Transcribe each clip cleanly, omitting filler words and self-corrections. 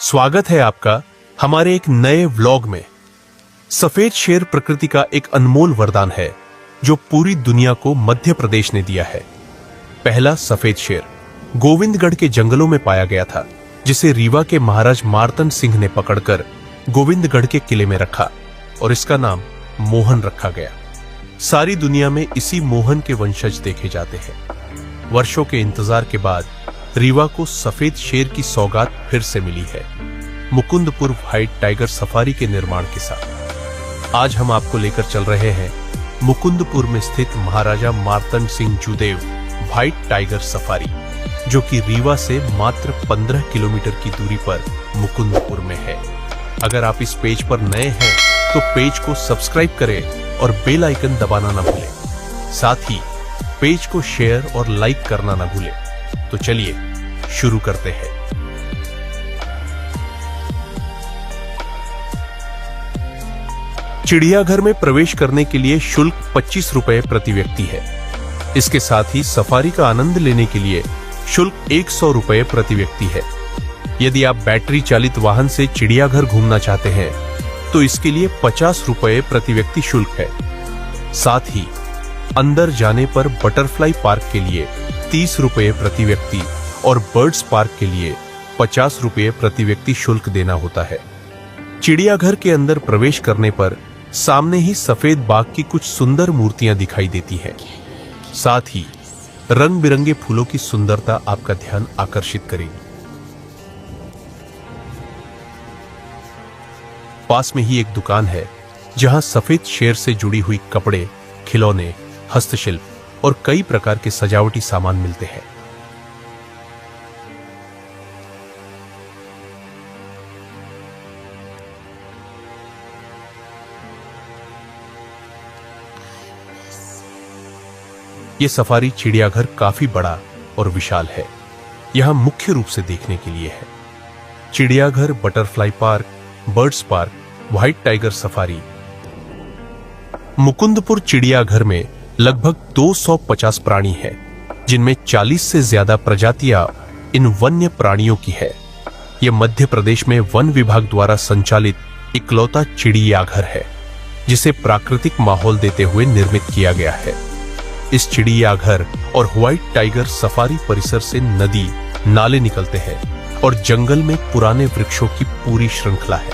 स्वागत है आपका हमारे एक नए व्लॉग में। सफेद शेर प्रकृति का एक अनमोल वरदान है जो पूरी दुनिया को मध्य प्रदेश ने दिया है। पहला सफेद शेर गोविंदगढ़ के जंगलों में पाया गया था, जिसे रीवा के महाराज मार्तंड सिंह ने पकड़कर गोविंदगढ़ के किले में रखा और इसका नाम मोहन रखा गया। सारी दुनिया में इसी मोहन के वंशज देखे जाते हैं। वर्षों के इंतजार के बाद रीवा को सफेद शेर की सौगात फिर से मिली है, मुकुंदपुर व्हाइट टाइगर सफारी के निर्माण के साथ। आज हम आपको लेकर चल रहे हैं मुकुंदपुर में स्थित Maharaja Martand Singh Judev white tiger safari, जो कि रीवा से मात्र 15 किलोमीटर की दूरी पर मुकुंदपुर में है। अगर आप इस पेज पर नए हैं तो पेज को सब्सक्राइब करें और बेल आइकन दबाना ना भूलें। साथ ही पेज को शेयर और लाइक करना ना भूलें। तो चलिए शुरू करते हैं। चिड़ियाघर में प्रवेश करने के लिए शुल्क 25 रुपए प्रति व्यक्ति है। इसके साथ ही सफारी का आनंद लेने के लिए शुल्क 100 रुपए प्रति व्यक्ति है। यदि आप बैटरी चालित वाहन से चिड़ियाघर घूमना चाहते हैं तो इसके लिए 50 रुपए प्रति व्यक्ति शुल्क है। साथ ही अंदर जाने पर बटरफ्लाई पार्क के लिए 30 रुपए प्रति व्यक्ति और बर्ड्स पार्क के लिए 50 रुपए प्रति व्यक्ति शुल्क देना होता है। चिड़ियाघर के अंदर प्रवेश करने पर सामने ही सफेद बाघ की कुछ सुंदर मूर्तियां दिखाई देती हैं। साथ ही रंग बिरंगे फूलों की सुंदरता आपका ध्यान आकर्षित करेगी। पास में ही एक दुकान है जहां सफेद शेर से जुड़ी हुई कपड़े, खिलौने, हस्तशिल्प और कई प्रकार के सजावटी सामान मिलते हैं। यह सफारी चिड़ियाघर काफी बड़ा और विशाल है। यहां मुख्य रूप से देखने के लिए है चिड़ियाघर, butterfly park, birds park, white tiger safari. Mukundpur चिड़ियाघर में लगभग 250 प्राणी हैं, जिनमें 40 से ज्यादा प्रजातियां इन वन्य प्राणियों की है। यह मध्य प्रदेश में वन विभाग द्वारा संचालित इकलौता चिड़ियाघर है, जिसे प्राकृतिक माहौल देते हुए निर्मित किया गया है। इस चिड़ियाघर और व्हाइट टाइगर सफारी परिसर से नदी, नाले निकलते हैं और जंगल में पुराने वृक्षों की पूरी श्रृंखला है।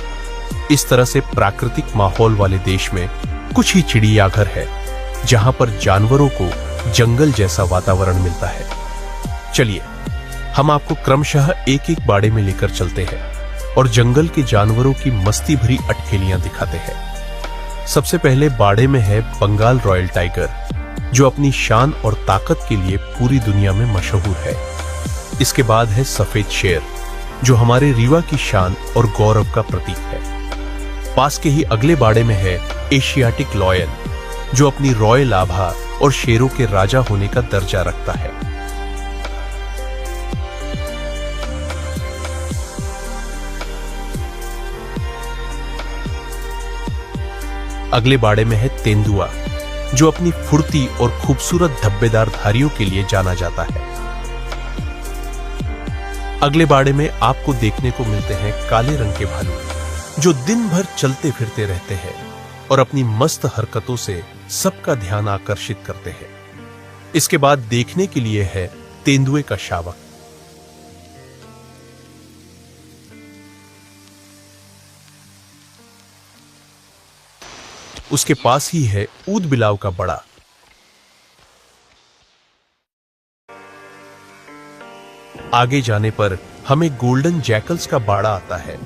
इस तरह से प्राकृतिक माहौल वाले देश में कुछ ही चिड़ियाघर है जहां पर जानवरों को जंगल जैसा वातावरण मिलता है। चलिए हम आपको क्रमशः एक एक बाड़े में लेकर चलते हैं और जंगल के जानवरों की मस्ती भरी अटखेलियां दिखाते हैं। सबसे पहले बाड़े में है बंगाल रॉयल टाइगर, जो अपनी शान और ताकत के लिए पूरी दुनिया में मशहूर है। इसके बाद है सफेद शेर, जो हमारे रीवा की शान और गौरव का प्रतीक है। पास के ही अगले बाड़े में है एशियाटिक लॉयन, जो अपनी रॉयल आभा और शेरों के राजा होने का दर्जा रखता है। अगले बाड़े में है तेंदुआ, जो अपनी फुर्ती और खूबसूरत धब्बेदार धारियों के लिए जाना जाता है। अगले बाड़े में आपको देखने को मिलते हैं काले रंग के भालू, जो दिन भर चलते फिरते रहते हैं और अपनी मस्त हरकतों से सबका ध्यान आकर्षित करते हैं। इसके बाद देखने के लिए है तेंदुए का शावक। उसके पास ही है ऊद बिलाव का बड़ा। आगे जाने पर हमें गोल्डन जैकल्स का बाड़ा आता है।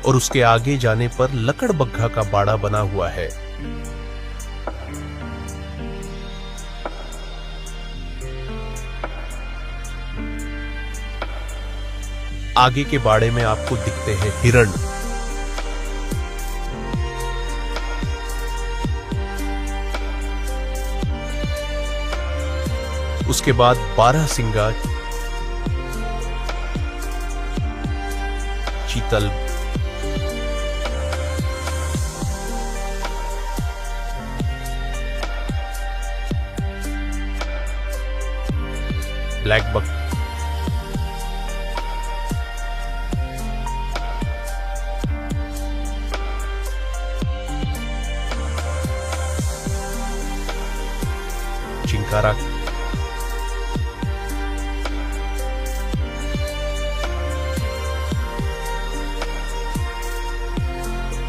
और उसके आगे जाने पर लकड़बग्घा का बाड़ा बना हुआ है। आगे के बाड़े में आपको दिखते हैं हिरण। उसके बाद बारहसिंगा, चीतल, ब्लैक बक, चिंकारा,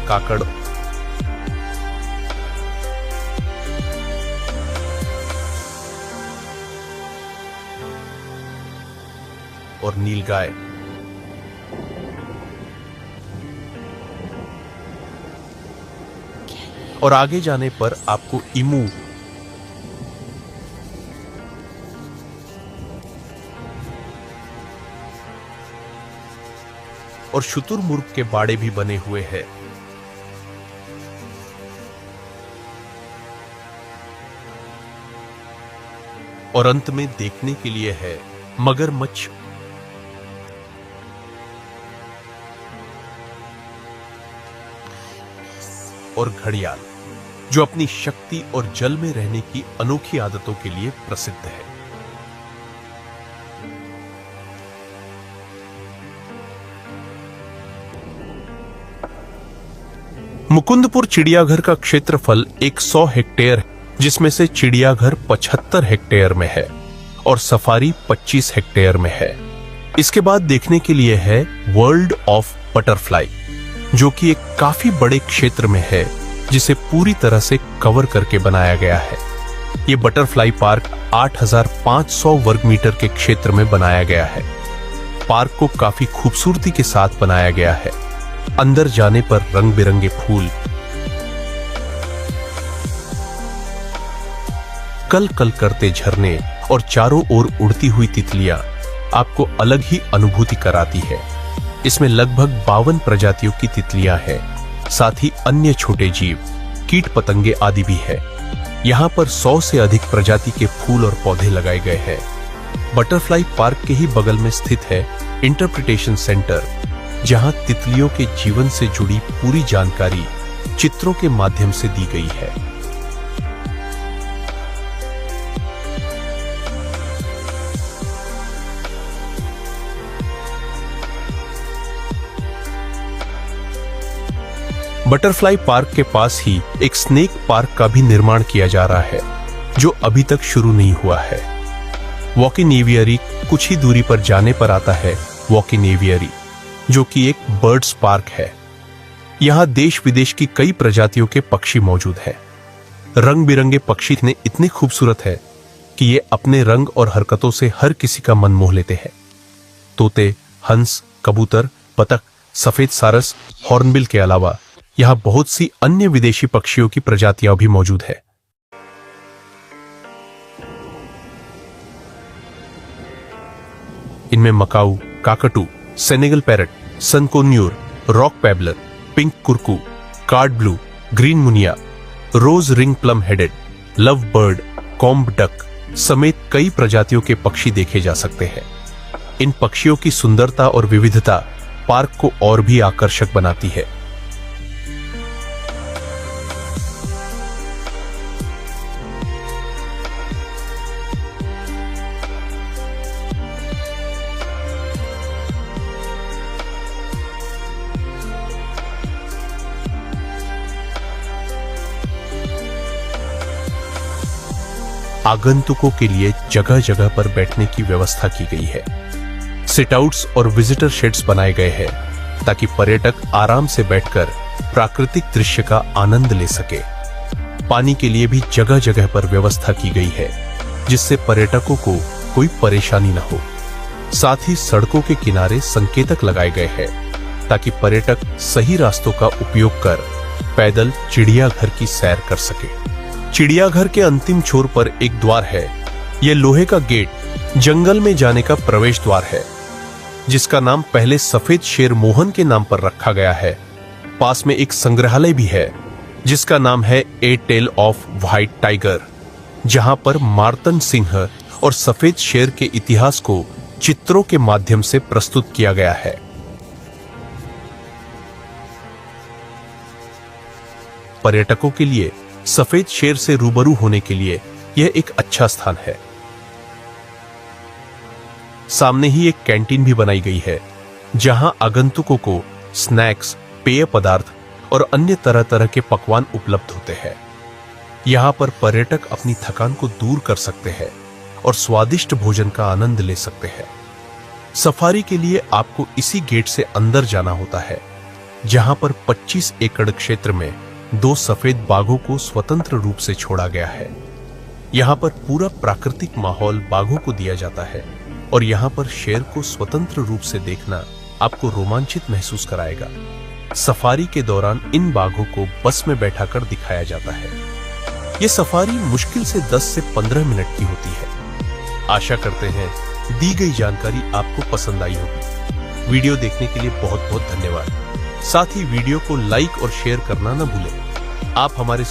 काकड़, और नीलगाय। और आगे जाने पर आपको इमू, और शुतुरमुर्ग के बाड़े भी बने हुए हैं। और अंत में देखने के लिए है मगरमच्छ, और घड़ियाल, जो अपनी शक्ति और जल में रहने की अनोखी आदतों के लिए प्रसिद्ध है। मुकुंदपुर चिड़ियाघर का क्षेत्रफल 100 हेक्टेयर है, जिसमें से चिड़ियाघर 75 हेक्टेयर में है और सफारी 25 हेक्टेयर में है। इसके बाद देखने के लिए है वर्ल्ड ऑफ बटरफ्लाई, जो कि एक काफी बड़े क्षेत्र में है, जिसे पूरी तरह से कवर करके बनाया गया है। ये बटरफ्लाई पार्क 8500 वर्ग मीटर के क्षेत्र में बनाया गया है। पार्क को काफी खूबसूरती के साथ बनाया गया है। अंदर जाने पर रंग बिरंगे फूल, कल कल करते झरने और चारों ओर उड़ती हुई तितलियां आपको अलग ही अनुभूति कराती है। इसमें लगभग 52 प्रजातियों की तितलियां हैं, साथ ही अन्य छोटे जीव, कीट पतंगे आदि भी है। यहाँ पर 100 से अधिक प्रजाति के फूल और पौधे लगाए गए हैं। बटरफ्लाई पार्क के ही बगल में स्थित है इंटरप्रिटेशन सेंटर, जहाँ तितलियों के जीवन से जुड़ी पूरी जानकारी चित्रों के माध्यम से दी गई है। बटरफ्लाई पार्क के पास ही एक स्नेक पार्क का भी निर्माण किया जा रहा है, जो अभी तक शुरू नहीं हुआ है। वॉकिन एवियरी कुछ ही दूरी पर जाने पर आता है वॉकिन एवियरी, जो कि एक बर्ड्स पार्क है। यहाँ देश विदेश की कई प्रजातियों के पक्षी मौजूद हैं। रंग बिरंगे पक्षी इतने खूबसूरत है कि ये अपने रंग और हरकतों से हर किसी का मन मोह लेते हैं। तोते, हंस, कबूतर, बतख, सफेद सारस, हॉर्नबिल के अलावा यहाँ बहुत सी अन्य विदेशी पक्षियों की प्रजातियां भी मौजूद है। इनमें macaw, cockatoo, Senegal parrot, sun conure, rock pebbler, pink कुरकू, कार्ड ब्लू, ग्रीन मुनिया, rose ring plum headed, love bird, comb duck समेत कई प्रजातियों के पक्षी देखे जा सकते हैं। इन पक्षियों की सुंदरता और विविधता पार्क को और भी आकर्षक बनाती है। आगंतुकों के लिए जगह जगह पर बैठने की व्यवस्था की गई है। सिटआउट्स और विजिटर शेड्स बनाए गए हैं ताकि पर्यटक आराम से बैठकर प्राकृतिक दृश्य का आनंद ले सके। पानी के लिए भी जगह जगह पर व्यवस्था की गई है, जिससे पर्यटकों को कोई परेशानी न हो। साथ ही सड़कों के किनारे संकेतक लगाए गए हैं ताकि पर्यटक सही रास्तों का उपयोग कर पैदल चिड़ियाघर की सैर कर सके। चिड़ियाघर के अंतिम छोर पर एक द्वार है। यह लोहे का गेट जंगल में जाने का प्रवेश द्वार है, जिसका नाम पहले सफेद शेर मोहन के नाम पर रखा गया है। पास में एक संग्रहालय भी है, जिसका नाम है ए टेल ऑफ व्हाइट टाइगर, जहां पर मार्तन सिंह और सफेद शेर के इतिहास को चित्रों के माध्यम से प्रस्तुत किया गया है। पर्यटकों के लिए सफेद शेर से रूबरू होने के लिए यह एक अच्छा स्थान है। सामने ही एक कैंटीन भी बनाई गई है, जहां आगंतुकों को स्नैक्स, पेय पदार्थ और अन्य तरह तरह के पकवान उपलब्ध होते हैं। यहाँ पर पर्यटक अपनी थकान को दूर कर सकते हैं और स्वादिष्ट भोजन का आनंद ले सकते हैं। सफारी के लिए आपको इसी गेट से अंदर जाना होता है, जहां पर 25 एकड़ क्षेत्र में 2 सफेद बाघों को स्वतंत्र रूप से छोड़ा गया है। यहाँ पर पूरा प्राकृतिक माहौल बाघों को दिया जाता है और यहाँ पर शेर को स्वतंत्र रूप से देखना आपको रोमांचित महसूस कराएगा। सफारी के दौरान इन बाघों को बस में बैठाकर दिखाया जाता है। ये सफारी मुश्किल से 10 से 15 मिनट की होती है। आशा करते हैं दी गई जानकारी आपको पसंद आई होगी। वीडियो देखने के लिए बहुत बहुत धन्यवाद। साथ ही वीडियो को लाइक और शेयर करना न भूलें। आप हमारे